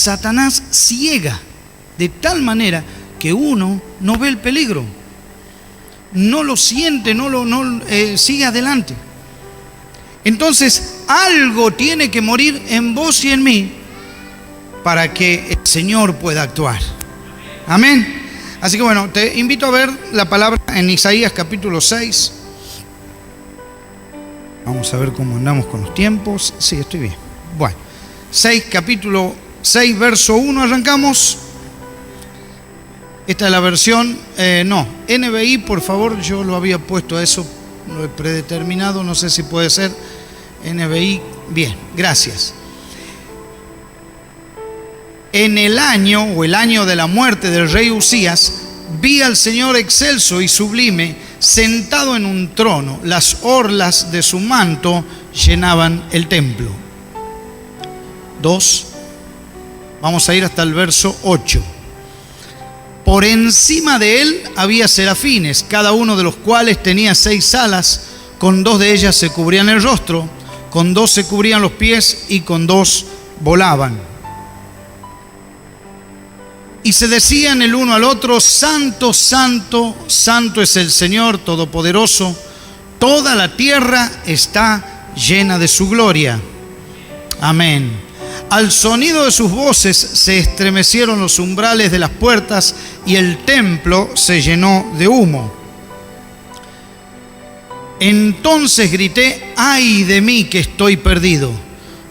Satanás ciega de tal manera que uno no ve el peligro, no lo siente, sigue adelante. Entonces, algo tiene que morir en vos y en mí para que el Señor pueda actuar. Amén. Así que bueno, te invito a ver la palabra en Isaías capítulo 6. Vamos a ver cómo andamos con los tiempos. Sí, estoy bien. Bueno, capítulo 6, verso 1, arrancamos. Esta es la versión, NBI, por favor, yo lo había puesto a eso, lo he predeterminado, no sé si puede ser NBI. Bien, gracias. En el año de la muerte del rey Uzías, vi al Señor excelso y sublime, sentado en un trono. Las orlas de su manto llenaban el templo. 2. Vamos a ir hasta el verso 8. Por encima de él había serafines, cada uno de los cuales tenía 6 alas. Con 2 de ellas se cubrían el rostro, con 2 se cubrían los pies y con 2 volaban. Y se decían el uno al otro: Santo, santo, santo es el Señor Todopoderoso. Toda la tierra está llena de su gloria. Amén. Al sonido de sus voces se estremecieron los umbrales de las puertas y el templo se llenó de humo. Entonces grité: ¡ay de mí que estoy perdido!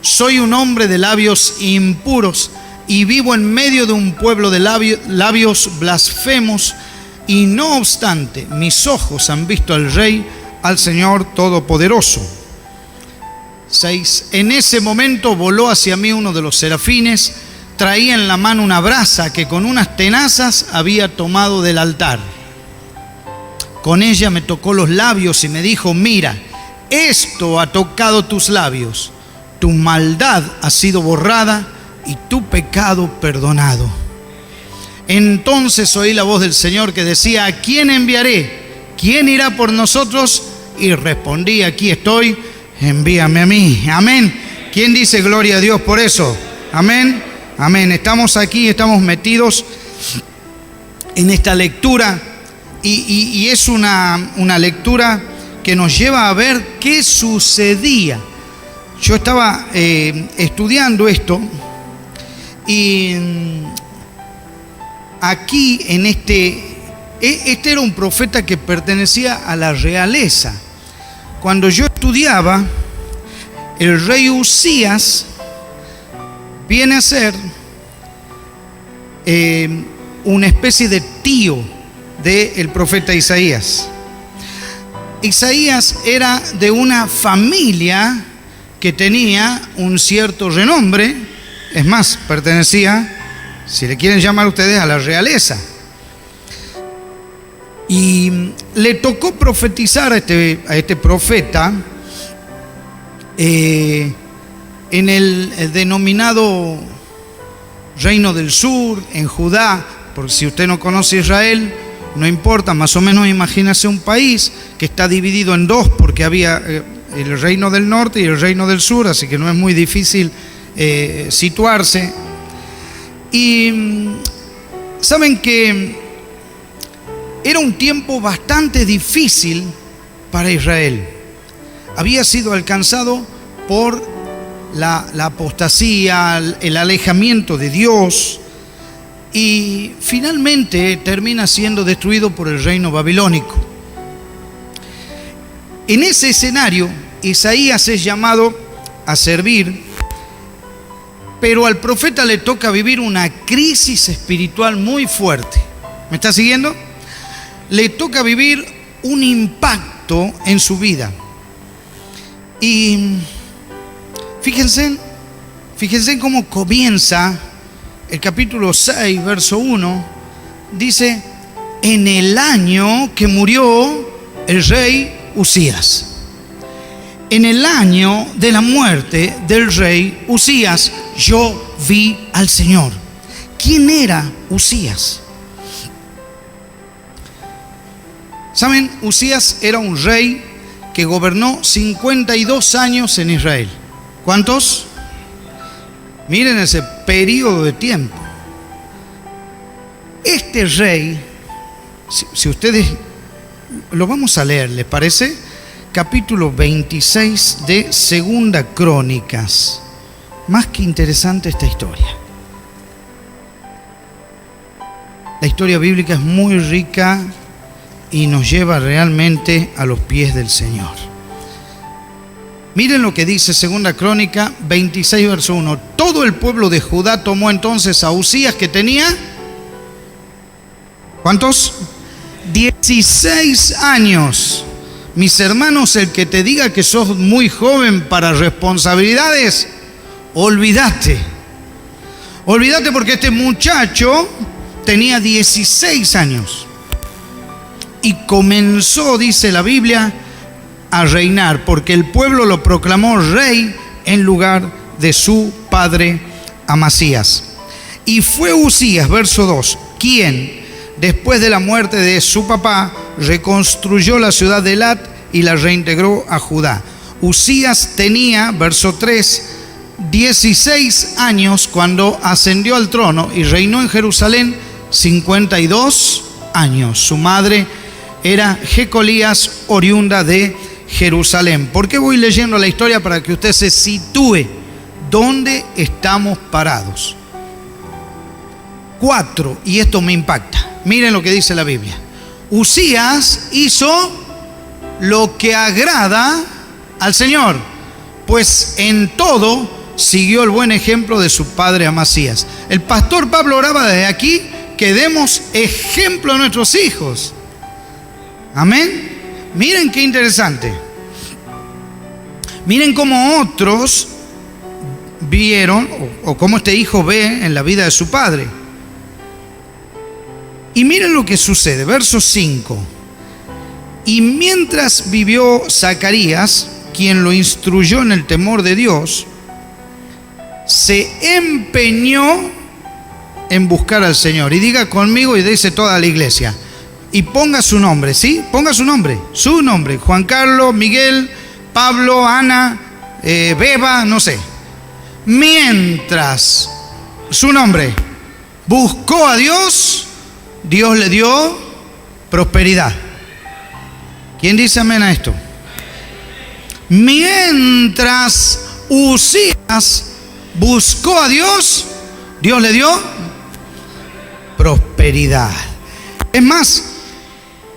Soy un hombre de labios impuros y vivo en medio de un pueblo de labios blasfemos, y no obstante mis ojos han visto al Rey, al Señor Todopoderoso. 6. En ese momento voló hacia mí uno de los serafines, traía en la mano una brasa que con unas tenazas había tomado del altar. Con ella me tocó los labios y me dijo: mira, esto ha tocado tus labios, tu maldad ha sido borrada y tu pecado perdonado. Entonces oí la voz del Señor que decía: ¿a quién enviaré? ¿Quién irá por nosotros? Y respondí: aquí estoy, envíame a mí. Amén. ¿Quién dice gloria a Dios por eso? Amén. Amén. Estamos aquí, estamos metidos en esta lectura y es una lectura que nos lleva a ver qué sucedía. Yo estaba estudiando esto y aquí en este era un profeta que pertenecía a la realeza. Cuando yo estudiaba, el rey Uzías viene a ser una especie de tío del profeta Isaías. Isaías era de una familia que tenía un cierto renombre, es más, pertenecía, si le quieren llamar ustedes, a la realeza. Y le tocó profetizar a este profeta en el denominado Reino del Sur, en Judá. Porque si usted no conoce Israel, no importa, más o menos imagínese un país que está dividido en 2 porque había el Reino del Norte y el Reino del Sur, así que no es muy difícil situarse. Y saben que era un tiempo bastante difícil para Israel. Había sido alcanzado por la apostasía, el alejamiento de Dios, y finalmente termina siendo destruido por el reino babilónico. En ese escenario, Isaías es llamado a servir, pero al profeta le toca vivir una crisis espiritual muy fuerte. ¿Me está siguiendo? Le toca vivir un impacto en su vida. Y fíjense cómo comienza el capítulo 6, verso 1. Dice: en el año que murió el rey Uzías. En el año de la muerte del rey Uzías, yo vi al Señor. ¿Quién era Uzías? ¿Saben? Uzías era un rey que gobernó 52 años en Israel. ¿Cuántos? Miren ese periodo de tiempo. Este rey, si ustedes lo vamos a leer, ¿les parece? Capítulo 26 de Segunda Crónicas. Más que interesante esta historia. La historia bíblica es muy rica y nos lleva realmente a los pies del Señor. Miren lo que dice Segunda Crónica 26, verso 1. Todo el pueblo de Judá tomó entonces a Uzías, que tenía, ¿cuántos? 16 años. Mis hermanos, el que te diga que sos muy joven para responsabilidades, olvídate. Olvídate, porque este muchacho tenía 16 años y comenzó, dice la Biblia, a reinar, porque el pueblo lo proclamó rey en lugar de su padre Amasías. Y fue Uzías, verso 2, quien, después de la muerte de su papá, reconstruyó la ciudad de Elat y la reintegró a Judá. Uzías tenía, verso 3, 16 años cuando ascendió al trono y reinó en Jerusalén 52 años. Su madre era Jecolías, oriunda de Jerusalén. ¿Por qué voy leyendo la historia? Para que usted se sitúe dónde estamos parados. 4, y esto me impacta. Miren lo que dice la Biblia. Uzías hizo lo que agrada al Señor, pues en todo siguió el buen ejemplo de su padre Amasías. El pastor Pablo oraba desde aquí que demos ejemplo a nuestros hijos. Amén. Miren qué interesante. Miren cómo otros vieron, o cómo este hijo ve en la vida de su padre. Y miren lo que sucede, verso 5. Y mientras vivió Zacarías, quien lo instruyó en el temor de Dios, se empeñó en buscar al Señor. Y diga conmigo, y dice toda la iglesia, y ponga su nombre, ¿sí? Ponga su nombre, Juan Carlos, Miguel, Pablo, Ana, Beba, no sé. Mientras su nombre buscó a Dios, Dios le dio prosperidad. ¿Quién dice amén a esto? Mientras Uzías buscó a Dios, Dios le dio prosperidad. Es más,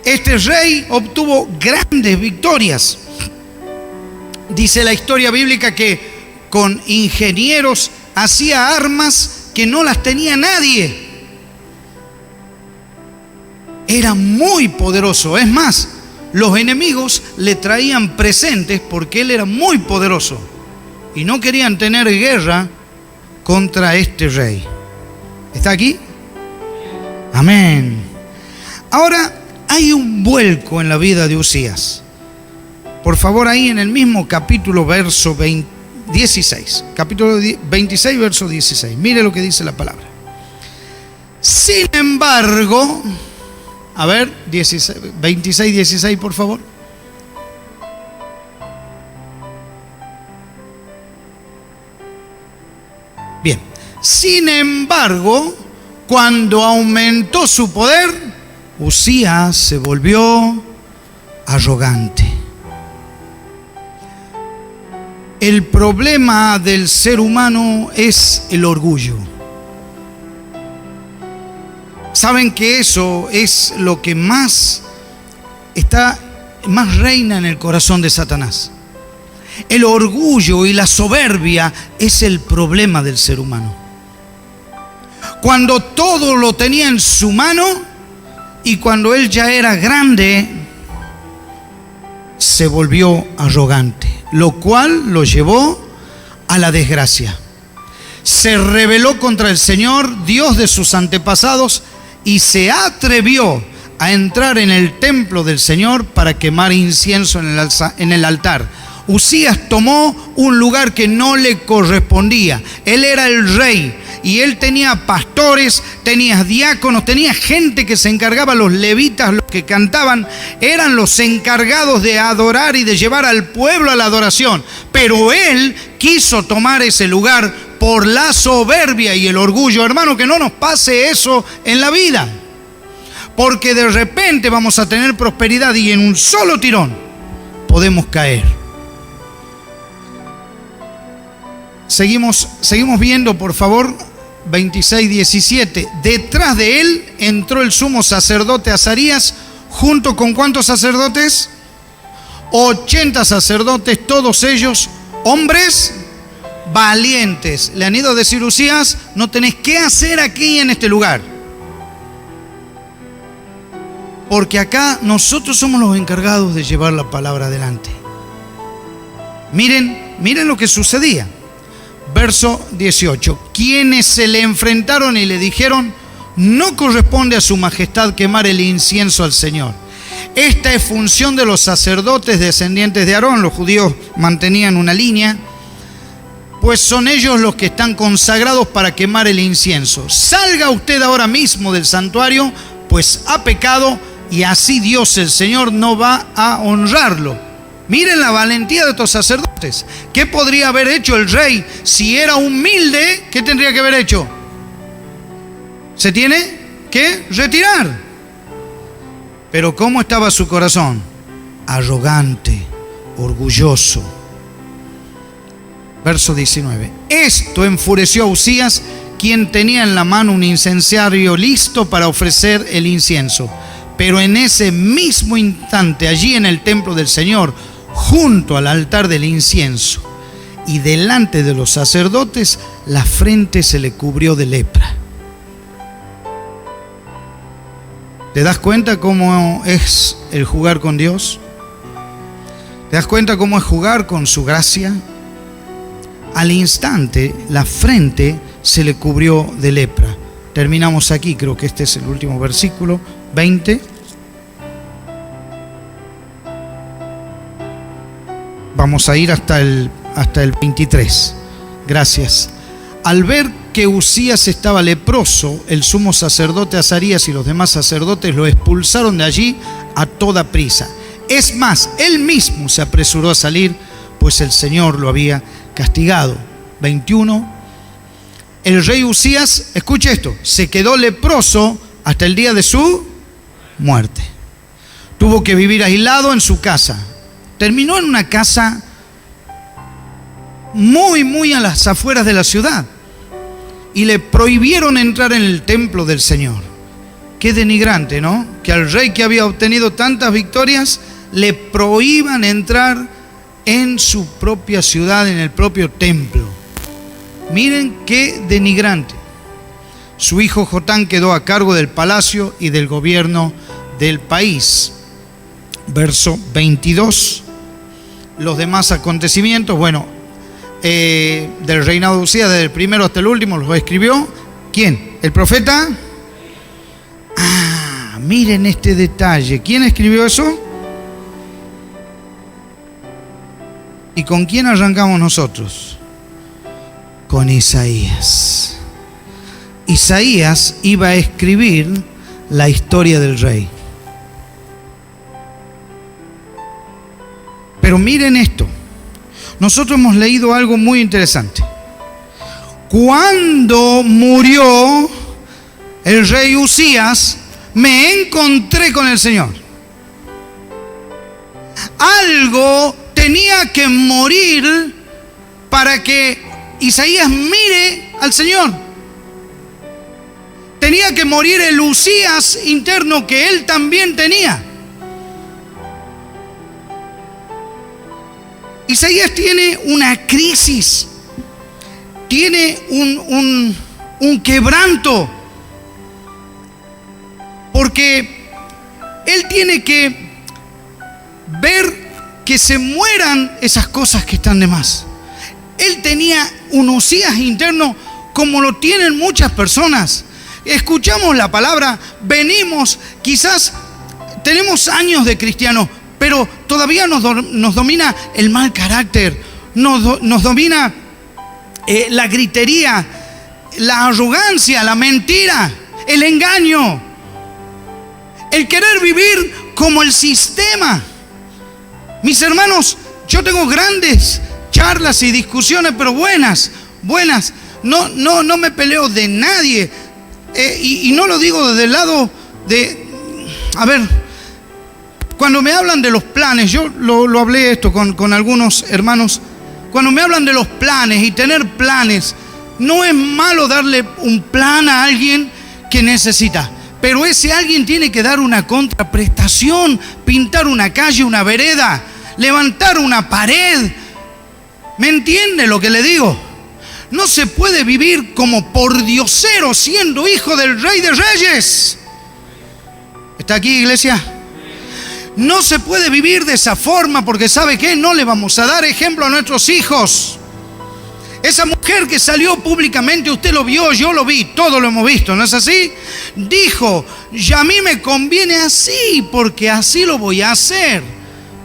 este rey obtuvo grandes victorias. Dice la historia bíblica que con ingenieros hacía armas que no las tenía nadie. Era muy poderoso. Es más, los enemigos le traían presentes porque él era muy poderoso y no querían tener guerra contra este rey. ¿Está aquí? Amén. Ahora hay un vuelco en la vida de Uzías. Por favor, ahí en el mismo capítulo, verso 16. Capítulo 26, verso 16. Mire lo que dice la palabra. Sin embargo, a ver, 26, 16, por favor. Bien. Sin embargo, cuando aumentó su poder, Uzías se volvió arrogante. El problema del ser humano es el orgullo. Saben que eso es lo que más reina en el corazón de Satanás. El orgullo y la soberbia es el problema del ser humano. Cuando todo lo tenía en su mano y cuando él ya era grande, se volvió arrogante, lo cual lo llevó a la desgracia. Se rebeló contra el Señor, Dios de sus antepasados, y se atrevió a entrar en el templo del Señor para quemar incienso en el altar. Uzías tomó un lugar que no le correspondía. Él era el rey y él tenía pastores, tenía diáconos, tenía gente que se encargaba, los levitas, los que cantaban, eran los encargados de adorar y de llevar al pueblo a la adoración. Pero él quiso tomar ese lugar por la soberbia y el orgullo. Hermano, que no nos pase eso en la vida, porque de repente vamos a tener prosperidad y en un solo tirón podemos caer. Seguimos viendo, por favor, 26:17. Detrás de él entró el sumo sacerdote Azarías, junto con ¿cuántos sacerdotes? 80 sacerdotes, todos ellos hombres valientes. Le han ido a decir: Usías, no tenés qué hacer aquí en este lugar, porque acá nosotros somos los encargados de llevar la palabra adelante. Miren lo que sucedía. Verso 18. Quienes se le enfrentaron y le dijeron: no corresponde a su majestad quemar el incienso al Señor. Esta es función de los sacerdotes descendientes de Aarón. Los judíos mantenían una línea, pues son ellos los que están consagrados para quemar el incienso. Salga usted ahora mismo del santuario, pues ha pecado, y así Dios el Señor no va a honrarlo. Miren la valentía de estos sacerdotes. ¿Qué podría haber hecho el rey si era humilde? ¿Qué tendría que haber hecho? Se tiene que retirar. Pero ¿cómo estaba su corazón? Arrogante, orgulloso. Verso 19. Esto enfureció a Usías, quien tenía en la mano un incensario listo para ofrecer el incienso. Pero en ese mismo instante, allí en el templo del Señor, junto al altar del incienso y delante de los sacerdotes, la frente se le cubrió de lepra. ¿Te das cuenta cómo es el jugar con Dios? ¿Te das cuenta cómo es jugar con su gracia? Al instante, la frente se le cubrió de lepra. Terminamos aquí, creo que este es el último versículo, 20. Vamos a ir hasta el 23. Gracias. Al ver que Usías estaba leproso, el sumo sacerdote Azarías y los demás sacerdotes lo expulsaron de allí a toda prisa. Es más, él mismo se apresuró a salir, pues el Señor lo había castigado. 21. El rey Usías, escuche esto, se quedó leproso hasta el día de su muerte. Tuvo que vivir aislado en su casa. Terminó en una casa muy a las afueras de la ciudad, y le prohibieron entrar en el templo del Señor. Qué denigrante, ¿no? Que al rey que había obtenido tantas victorias le prohíban entrar en su propia ciudad, en el propio templo. Miren qué denigrante. Su hijo Jotán quedó a cargo del palacio y del gobierno del país. Verso 22. Los demás acontecimientos, del reinado de Usías, desde el primero hasta el último, los escribió ¿quién? ¿El profeta? Miren este detalle. ¿Quién escribió eso? ¿Y con quién arrancamos nosotros? Con Isaías. Isaías iba a escribir la historia del rey. Pero miren esto. Nosotros hemos leído algo muy interesante. Cuando murió el rey Usías, me encontré con el Señor. Algo tenía que morir para que Isaías mire al Señor. Tenía que morir el Usías interno que él también tenía. Isaías tiene una crisis, tiene un quebranto, porque él tiene que ver que se mueran esas cosas que están de más. Él tenía un Usías interno como lo tienen muchas personas. Escuchamos la palabra, venimos, quizás tenemos años de cristianos, pero todavía nos domina el mal carácter, nos domina la gritería, la arrogancia, la mentira, el engaño, el querer vivir como el sistema. Mis hermanos, yo tengo grandes charlas y discusiones, pero buenas, no me peleo de nadie. Y no lo digo desde el lado de... A ver, cuando me hablan de los planes, yo lo hablé esto con algunos hermanos. Cuando me hablan de los planes y tener planes, no es malo darle un plan a alguien que necesita. Pero ese alguien tiene que dar una contraprestación, pintar una calle, una vereda, levantar una pared. ¿Me entiende lo que le digo? No se puede vivir como pordiosero siendo hijo del Rey de Reyes. ¿Está aquí, iglesia? No se puede vivir de esa forma porque ¿sabe qué? No le vamos a dar ejemplo a nuestros hijos. Esa mujer que salió públicamente, usted lo vio, yo lo vi, todos lo hemos visto, ¿no es así? Dijo, ya a mí me conviene así, porque así lo voy a hacer.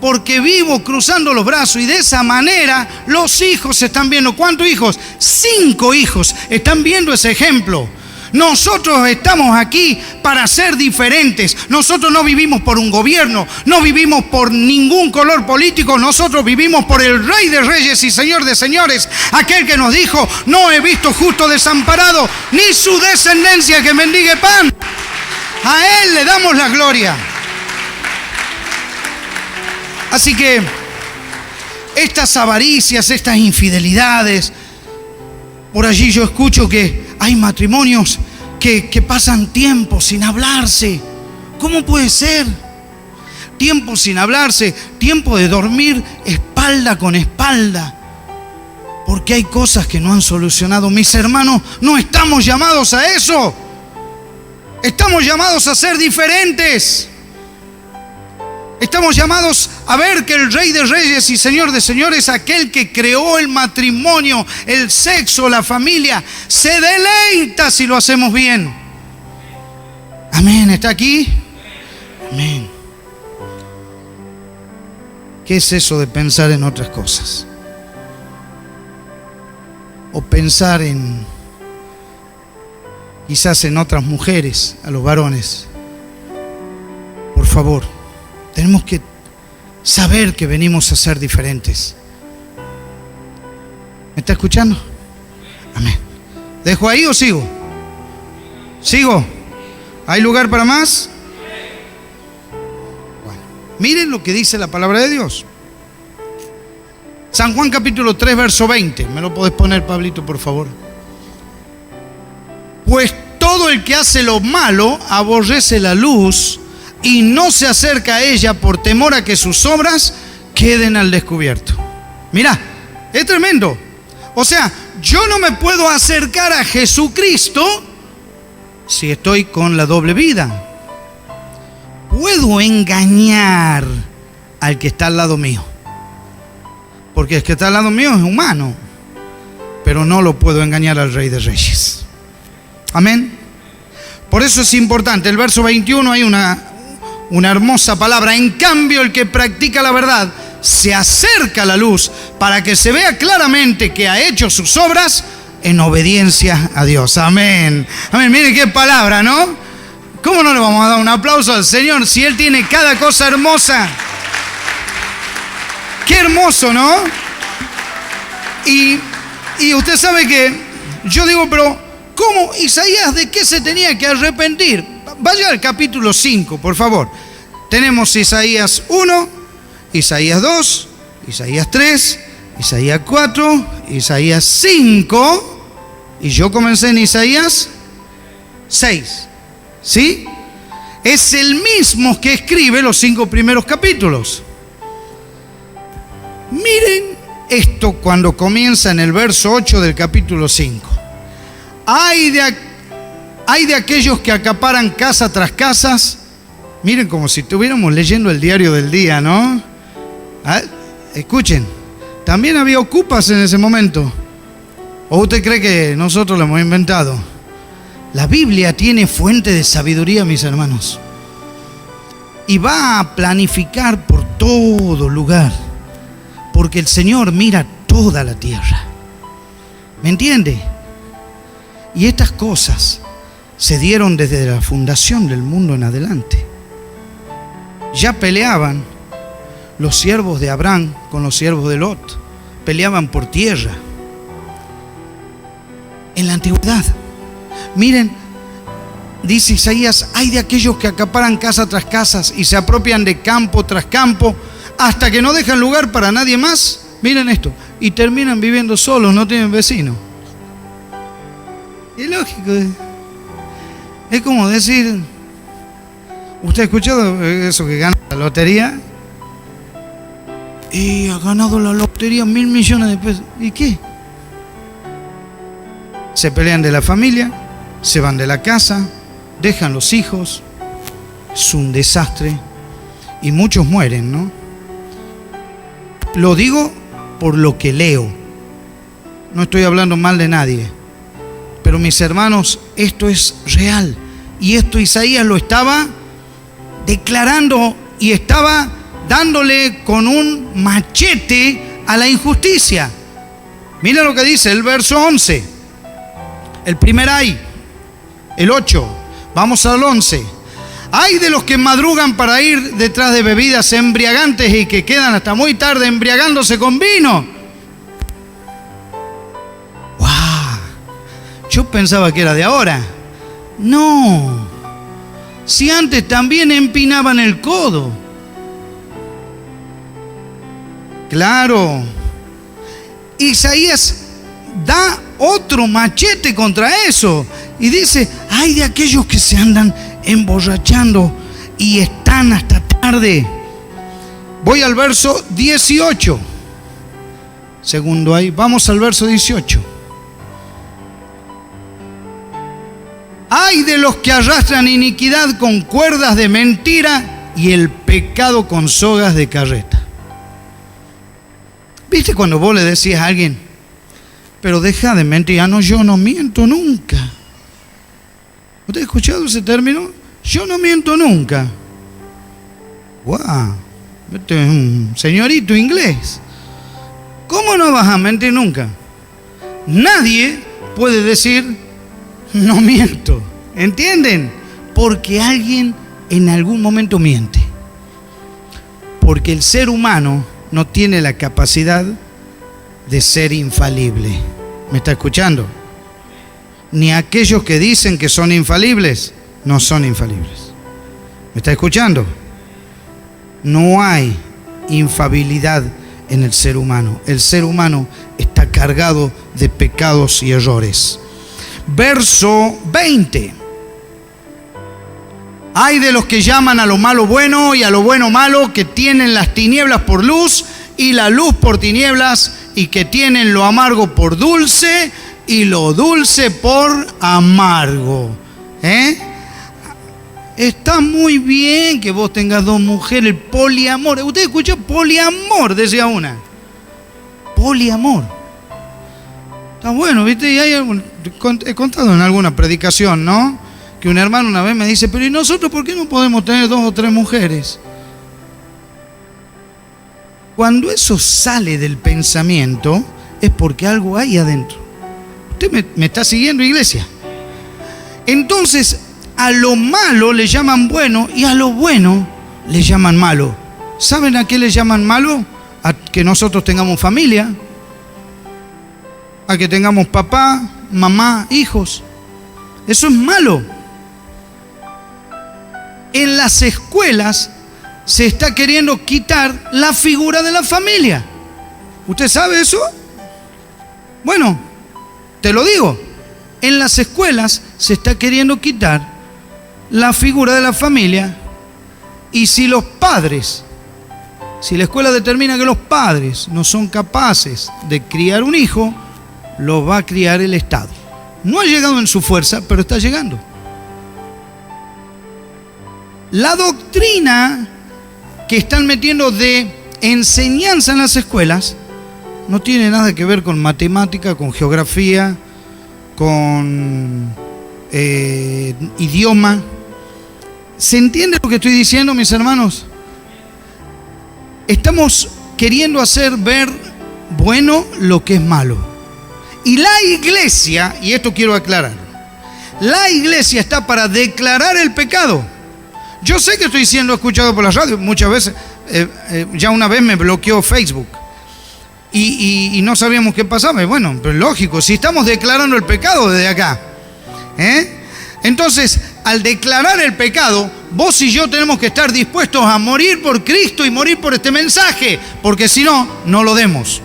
Porque vivo cruzando los brazos y de esa manera los hijos están viendo. ¿Cuántos hijos? 5 hijos están viendo ese ejemplo. Nosotros estamos aquí para ser diferentes. Nosotros no vivimos por un gobierno, no vivimos por ningún color político. Nosotros vivimos por el Rey de Reyes y Señor de Señores, aquel que nos dijo, no he visto justo desamparado, ni su descendencia que mendigue pan. A Él le damos la gloria. Así que estas avaricias, estas infidelidades, por allí yo escucho que hay matrimonios que pasan tiempo sin hablarse. ¿Cómo puede ser? Tiempo sin hablarse, tiempo de dormir espalda con espalda. Porque hay cosas que no han solucionado. Mis hermanos, no estamos llamados a eso. Estamos llamados a ser diferentes. Estamos llamados a ver que el Rey de Reyes y Señor de Señores, aquel que creó el matrimonio, el sexo, la familia, se deleita si lo hacemos bien. Amén. ¿Está aquí? Amén. ¿Qué es eso de pensar en otras cosas? O pensar en, quizás en otras mujeres, a los varones. Por favor. Tenemos que saber que venimos a ser diferentes. ¿Me está escuchando? Amén. ¿Dejo ahí o sigo? ¿Sigo? ¿Hay lugar para más? Bueno, miren lo que dice la palabra de Dios. San Juan capítulo 3, verso 20. ¿Me lo podés poner, Pablito, por favor? Pues todo el que hace lo malo aborrece la luz y no se acerca a ella por temor a que sus obras queden al descubierto. Mirá, es tremendo. O sea, yo no me puedo acercar a Jesucristo si estoy con la doble vida. Puedo engañar al que está al lado mío, porque el que está al lado mío es humano, pero no lo puedo engañar al Rey de Reyes. Amén. Por eso es importante. El verso 21 hay una hermosa palabra. En cambio, el que practica la verdad se acerca a la luz para que se vea claramente que ha hecho sus obras en obediencia a Dios. Amén. Amén. Miren qué palabra, ¿no? ¿Cómo no le vamos a dar un aplauso al Señor si Él tiene cada cosa hermosa? Qué hermoso, ¿no? Y usted sabe que yo digo, pero ¿cómo Isaías de qué se tenía que arrepentir? Vaya al capítulo 5, por favor. Tenemos Isaías 1, Isaías 2, Isaías 3, Isaías 4, Isaías 5, y yo comencé en Isaías 6. ¿Sí? Es el mismo que escribe los 5 primeros capítulos. Miren esto cuando comienza en el verso 8 del capítulo 5. Hay de aquellos que acaparan casa tras casas. Miren, como si estuviéramos leyendo el diario del día, ¿no? Escuchen, también había ocupas en ese momento. ¿O usted cree que nosotros lo hemos inventado? La Biblia tiene fuente de sabiduría, mis hermanos. Y va a planificar por todo lugar, porque el Señor mira toda la tierra. ¿Me entiende? Y estas cosas se dieron desde la fundación del mundo en adelante. Ya peleaban los siervos de Abraham con los siervos de Lot. Peleaban por tierra. en la antigüedad. Miren, dice Isaías, hay de aquellos que acaparan casa tras casa y se apropian de campo tras campo hasta que no dejan lugar para nadie más. Miren esto, y terminan viviendo solos, no tienen vecinos. Es lógico. Es como decir, ¿usted ha escuchado eso que gana la lotería? Y ha ganado la lotería 1.000 millones de pesos. ¿Y qué? Se pelean de la familia, se van de la casa, dejan los hijos. Es un desastre. Y muchos mueren, ¿no? Lo digo por lo que leo. No estoy hablando mal de nadie. Pero mis hermanos, esto es real. Y esto Isaías lo estaba declarando y estaba dándole con un machete a la injusticia. Mira lo que dice el verso 11. El primer ay. El 8. Vamos al 11. Ay de los que madrugan para ir detrás de bebidas embriagantes y que quedan hasta muy tarde embriagándose con vino. Yo pensaba que era de ahora. No. Si antes también empinaban el codo. Claro. Isaías da otro machete contra eso. Y dice, ay de aquellos que se andan emborrachando y están hasta tarde. Voy al verso 18. Segundo ahí. Vamos al verso 18. Ay de los que arrastran iniquidad con cuerdas de mentira y el pecado con sogas de carreta. ¿Viste cuando vos le decís a alguien, pero deja de mentir? Ah, no, yo no miento nunca. ¿Usted ha escuchado ese término? Yo no miento nunca. ¡Guau! Este es un señorito inglés. ¿Cómo no vas a mentir nunca? Nadie puede decir no miento, ¿entienden? Porque alguien en algún momento miente. Porque el ser humano no tiene la capacidad de ser infalible. ¿Me está escuchando? Ni aquellos que dicen que son infalibles, no son infalibles. ¿Me está escuchando? No hay infalibilidad en el ser humano. El ser humano está cargado de pecados y errores. Verso 20. Ay de los que llaman a lo malo bueno y a lo bueno malo, que tienen las tinieblas por luz y la luz por tinieblas, y que tienen lo amargo por dulce y lo dulce por amargo. Está muy bien que vos tengas dos mujeres, el poliamor. ¿Usted escuchó poliamor? Decía una. Poliamor. Está bueno, ¿viste? Y he contado en alguna predicación, ¿no? Que un hermano una vez me dice, pero ¿y nosotros por qué no podemos tener 2 o 3 mujeres? Cuando eso sale del pensamiento, es porque algo hay adentro. ¿Usted me está siguiendo, iglesia? Entonces, a lo malo le llaman bueno y a lo bueno le llaman malo. ¿Saben a qué le llaman malo? A que nosotros tengamos familia, a que tengamos papá, mamá, hijos. Eso es malo. En las escuelas se está queriendo quitar la figura de la familia. ¿Usted sabe eso? Bueno, te lo digo. En las escuelas se está queriendo quitar la figura de la familia, y si los padres, si la escuela determina que los padres no son capaces de criar un hijo, lo va a criar el Estado. No ha llegado en su fuerza, pero está llegando. La doctrina que están metiendo de enseñanza en las escuelas no tiene nada que ver con matemática, con geografía, con idioma. ¿Se entiende lo que estoy diciendo, mis hermanos? Estamos queriendo hacer ver bueno lo que es malo. Y la iglesia, y esto quiero aclarar, la iglesia está para declarar el pecado. Yo sé que estoy siendo escuchado por la radio muchas veces. Ya una vez me bloqueó Facebook. y no sabíamos qué pasaba. Y bueno, pero lógico, si estamos declarando el pecado desde acá, entonces, al declarar el pecado, vos y yo tenemos que estar dispuestos a morir por Cristo y morir por este mensaje, porque si no, no lo demos.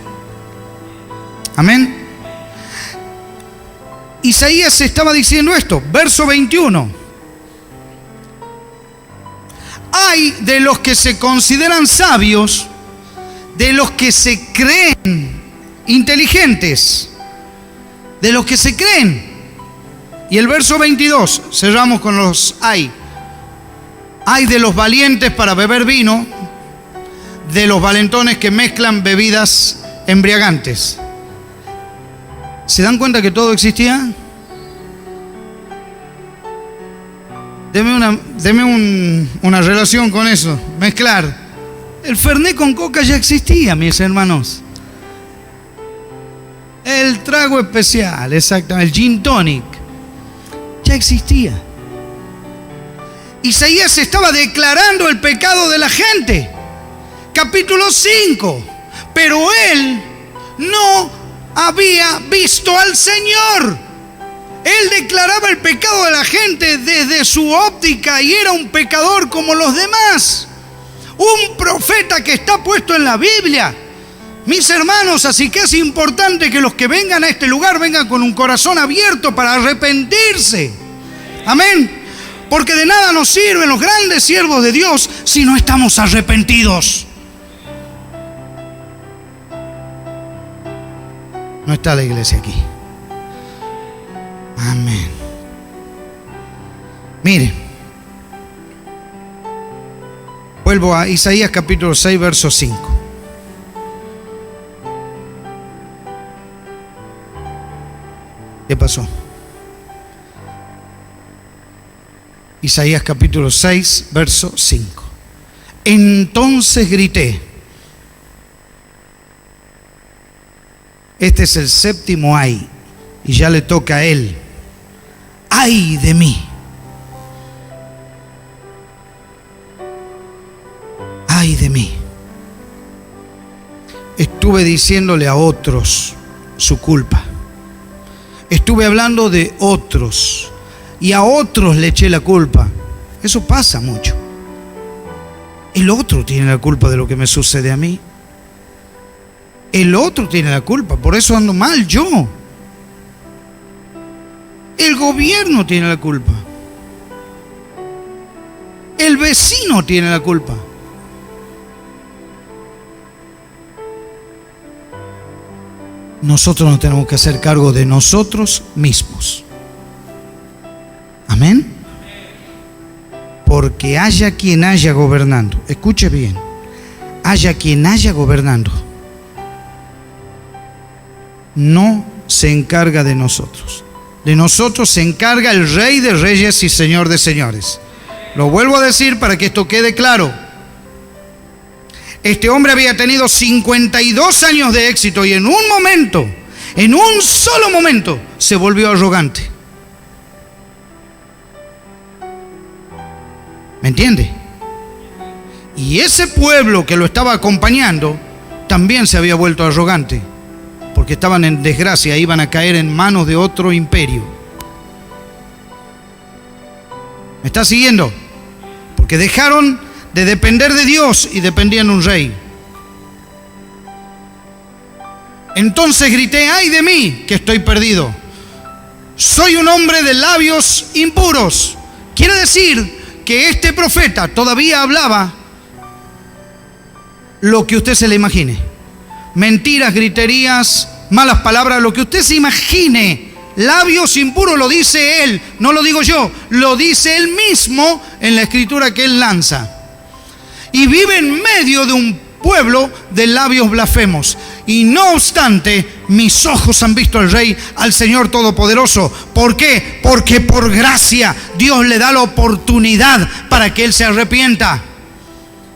Amén. Isaías estaba diciendo esto, verso 21. Hay de los que se consideran sabios, de los que se creen inteligentes, de los que se creen. Y el verso 22, cerramos con los hay. Hay de los valientes para beber vino, de los valentones que mezclan bebidas embriagantes. ¿Se dan cuenta que todo existía? Deme una relación con eso, mezclar. El Fernet con coca ya existía, mis hermanos. El trago especial, exactamente, el gin tonic, ya existía. Isaías estaba declarando el pecado de la gente. Capítulo 5. Pero él no había visto al Señor. Él declaraba el pecado de la gente desde su óptica y era un pecador como los demás. Un profeta que está puesto en la Biblia. Mis hermanos, así que es importante que los que vengan a este lugar vengan con un corazón abierto para arrepentirse. Amén. Porque de nada nos sirven los grandes siervos de Dios si no estamos arrepentidos. No está la iglesia aquí. Amén. Mire, vuelvo a Isaías capítulo 6, verso 5. ¿Qué pasó? Isaías capítulo 6, verso 5. Entonces grité. Este es el séptimo ay, y ya le toca a él. Ay de mí. Ay de mí. Estuve diciéndole a otros su culpa. Estuve hablando de otros y a otros le eché la culpa. Eso pasa mucho. El otro tiene la culpa de lo que me sucede a mí. El otro tiene la culpa, por eso ando mal yo. El gobierno tiene la culpa. El vecino tiene la culpa. Nosotros nos tenemos que hacer cargo de nosotros mismos. Amén. Porque haya quien haya gobernando, escuche bien, haya quien haya gobernando, no se encarga de nosotros. De nosotros se encarga el Rey de Reyes y Señor de Señores. Lo vuelvo a decir para que esto quede claro. Este hombre había tenido 52 años de éxito y en un momento, en un solo momento, se volvió arrogante. ¿Me entiende? Y ese pueblo que lo estaba acompañando también se había vuelto arrogante, porque estaban en desgracia, iban a caer en manos de otro imperio. ¿Me está siguiendo? Porque dejaron de depender de Dios y dependían de un rey. Entonces grité, ay de mí, que estoy perdido. Soy un hombre de labios impuros. Quiere decir que este profeta todavía hablaba lo que usted se le imagine. Mentiras, griterías, malas palabras, lo que usted se imagine. Labios impuros, lo dice él, no lo digo yo, lo dice él mismo en la escritura que él lanza. Y vive en medio de un pueblo de labios blasfemos. Y no obstante, mis ojos han visto al Rey, al Señor Todopoderoso. ¿Por qué? Porque por gracia Dios le da la oportunidad para que él se arrepienta.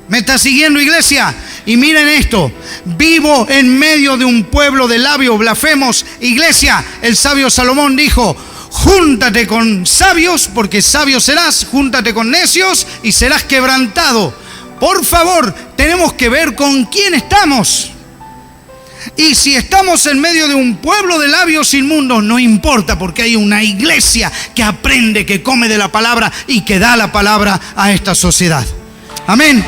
¿Me está siguiendo, iglesia? Y miren esto, vivo en medio de un pueblo de labios blasfemos. Iglesia, el sabio Salomón dijo, júntate con sabios, porque sabio serás, júntate con necios y serás quebrantado. Por favor, tenemos que ver con quién estamos. Y si estamos en medio de un pueblo de labios inmundos, no importa, porque hay una iglesia que aprende, que come de la palabra y que da la palabra a esta sociedad. Amén.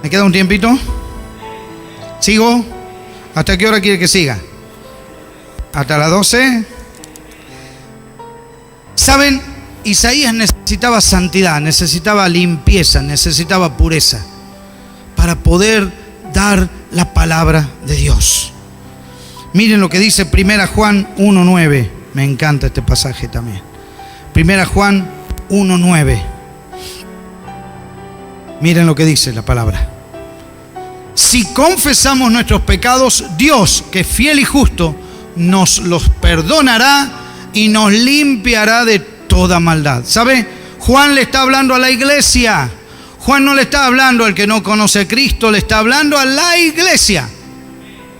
¿Me queda un tiempito? ¿Sigo? ¿Hasta qué hora quiere que siga? ¿Hasta las 12? ¿Saben? Isaías necesitaba santidad, necesitaba limpieza, necesitaba pureza para poder dar la palabra de Dios. Miren lo que dice 1 Juan 1:9. Me encanta este pasaje también. 1 Juan 1:9. Miren lo que dice la palabra. Si confesamos nuestros pecados, Dios, que es fiel y justo, nos los perdonará y nos limpiará de toda maldad. ¿Sabe? Juan le está hablando a la iglesia. Juan no le está hablando al que no conoce a Cristo, le está hablando a la iglesia.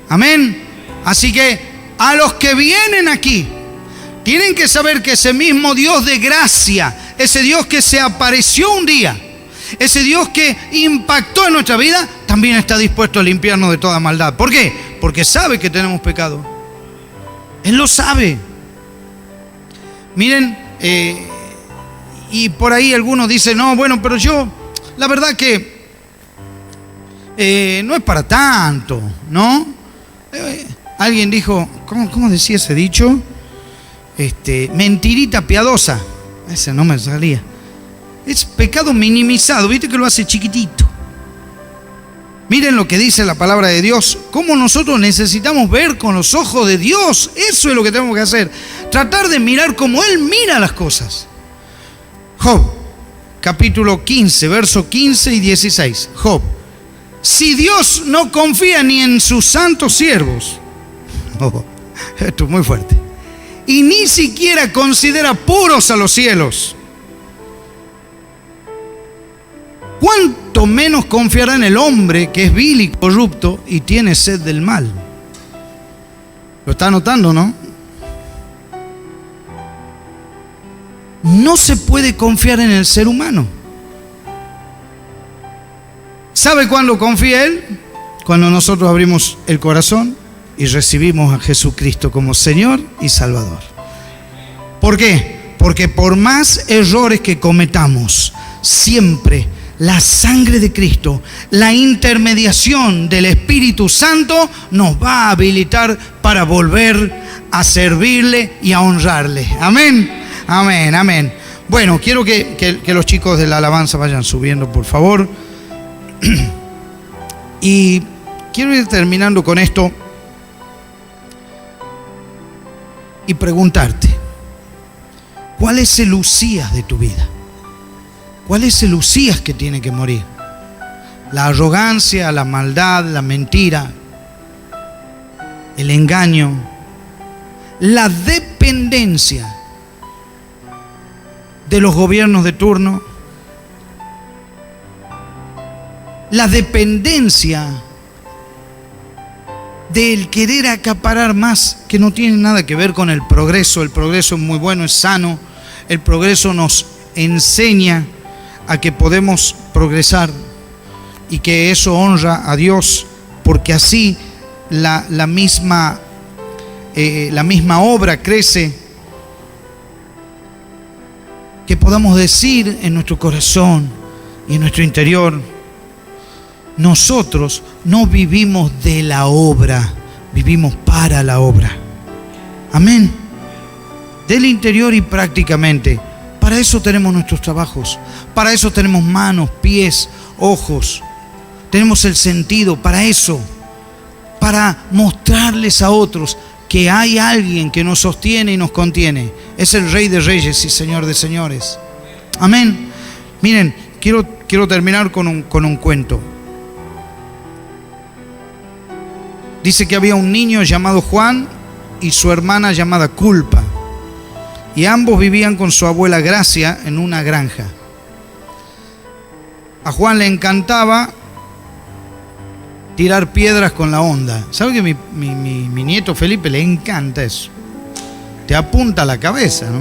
Amén. Así que a los que vienen aquí, tienen que saber que ese mismo Dios de gracia, ese Dios que se apareció un día, ese Dios que impactó en nuestra vida, también está dispuesto a limpiarnos de toda maldad. ¿Por qué? Porque sabe que tenemos pecado. Él lo sabe. Miren, y por ahí algunos dicen, no, bueno, pero yo, la verdad que no es para tanto, ¿no? Alguien dijo, ¿cómo decía ese dicho? Mentirita piadosa. Ese no me salía. Es pecado minimizado, ¿viste que lo hace chiquitito? Miren lo que dice la palabra de Dios, cómo nosotros necesitamos ver con los ojos de Dios. Eso es lo que tenemos que hacer, tratar de mirar como Él mira las cosas. Job, capítulo 15, versos 15 y 16. Job, si Dios no confía ni en sus santos siervos, esto es muy fuerte, y ni siquiera considera puros a los cielos, ¿cuánto menos confiará en el hombre que es vil y corrupto y tiene sed del mal? ¿Lo está notando, no? No se puede confiar en el ser humano. ¿Sabe cuándo confía Él? Cuando nosotros abrimos el corazón y recibimos a Jesucristo como Señor y Salvador. ¿Por qué? Porque por más errores que cometamos, siempre la sangre de Cristo, la intermediación del Espíritu Santo nos va a habilitar para volver a servirle y a honrarle. Amén, amén, amén. Bueno, quiero que los chicos de la alabanza vayan subiendo, por favor. Y quiero ir terminando con esto y preguntarte, ¿cuál es el Usías de tu vida? ¿Cuál es el Usías que tiene que morir? La arrogancia, la maldad, la mentira, el engaño, la dependencia de los gobiernos de turno, la dependencia del querer acaparar más, que no tiene nada que ver con el progreso. El progreso es muy bueno, es sano. El progreso nos enseña a que podemos progresar y que eso honra a Dios, porque así la misma obra crece. Que podamos decir en nuestro corazón y en nuestro interior, nosotros no vivimos de la obra, vivimos para la obra. Amén. Del interior y prácticamente. Para eso tenemos nuestros trabajos, para eso tenemos manos, pies, ojos, tenemos el sentido, para eso, para mostrarles a otros que hay alguien que nos sostiene y nos contiene. Es el Rey de Reyes y Señor de Señores. Amén. Miren, quiero terminar con un cuento. Dice que había un niño llamado Juan y su hermana llamada Culpa. Y ambos vivían con su abuela Gracia en una granja. A Juan le encantaba tirar piedras con la onda. ¿Sabe que mi nieto Felipe le encanta eso? te apunta a la cabeza, ¿no?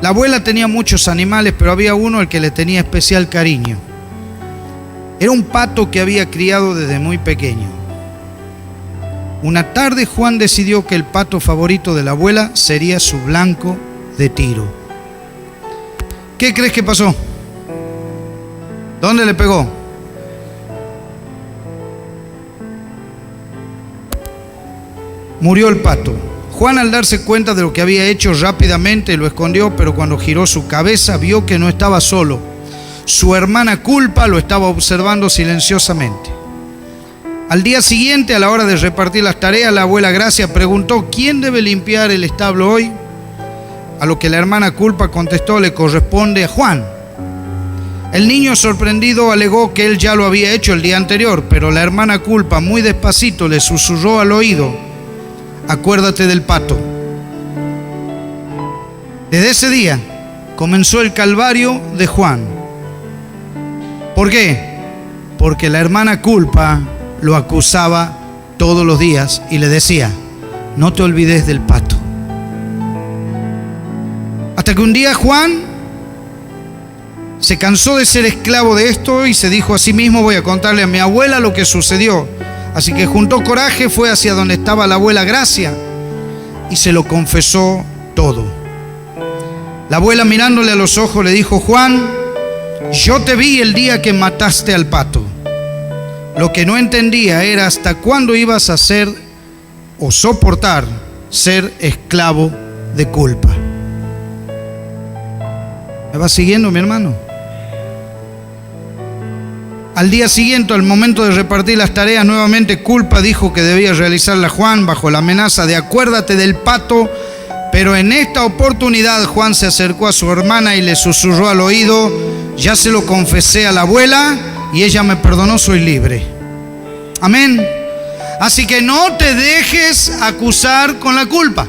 La abuela tenía muchos animales, pero había uno al que le tenía especial cariño. Era un pato que había criado desde muy pequeño. Una tarde Juan decidió que el pato favorito de la abuela sería su blanco de tiro. ¿Qué crees que pasó? ¿Dónde le pegó? Murió el pato. Juan, al darse cuenta de lo que había hecho, rápidamente lo escondió, pero cuando giró su cabeza vio que no estaba solo. Su hermana Culpa lo estaba observando silenciosamente. Al día siguiente, a la hora de repartir las tareas, la abuela Gracia preguntó: ¿quién debe limpiar el establo hoy? A lo que la hermana Culpa contestó: le corresponde a Juan. El niño, sorprendido, alegó que él ya lo había hecho el día anterior, pero la hermana Culpa muy despacito le susurró al oído: acuérdate del pato. Desde ese día comenzó el calvario de Juan. ¿Por qué? Porque la hermana Culpa lo acusaba todos los días y le decía: no te olvides del pato. Hasta que un día Juan se cansó de ser esclavo de esto y se dijo a sí mismo: voy a contarle a mi abuela lo que sucedió. Así que juntó coraje, fue hacia donde estaba la abuela Gracia y se lo confesó todo. La abuela, mirándole a los ojos, le dijo: Juan, yo te vi el día que mataste al pato. Lo que no entendía era hasta cuándo ibas a ser o soportar ser esclavo de culpa. ¿Me va siguiendo, mi hermano? Al día siguiente, al momento de repartir las tareas, nuevamente Culpa dijo que debía realizarla Juan bajo la amenaza de acuérdate del pato. Pero en esta oportunidad Juan se acercó a su hermana y le susurró al oído: ya se lo confesé a la abuela y ella me perdonó, soy libre. Amén. Así que no te dejes acusar con la culpa.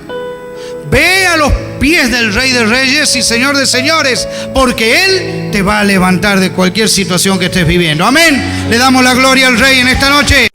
Ve a los pies del Rey de Reyes y Señor de Señores, porque Él te va a levantar de cualquier situación que estés viviendo. Amén. Le damos la gloria al Rey en esta noche.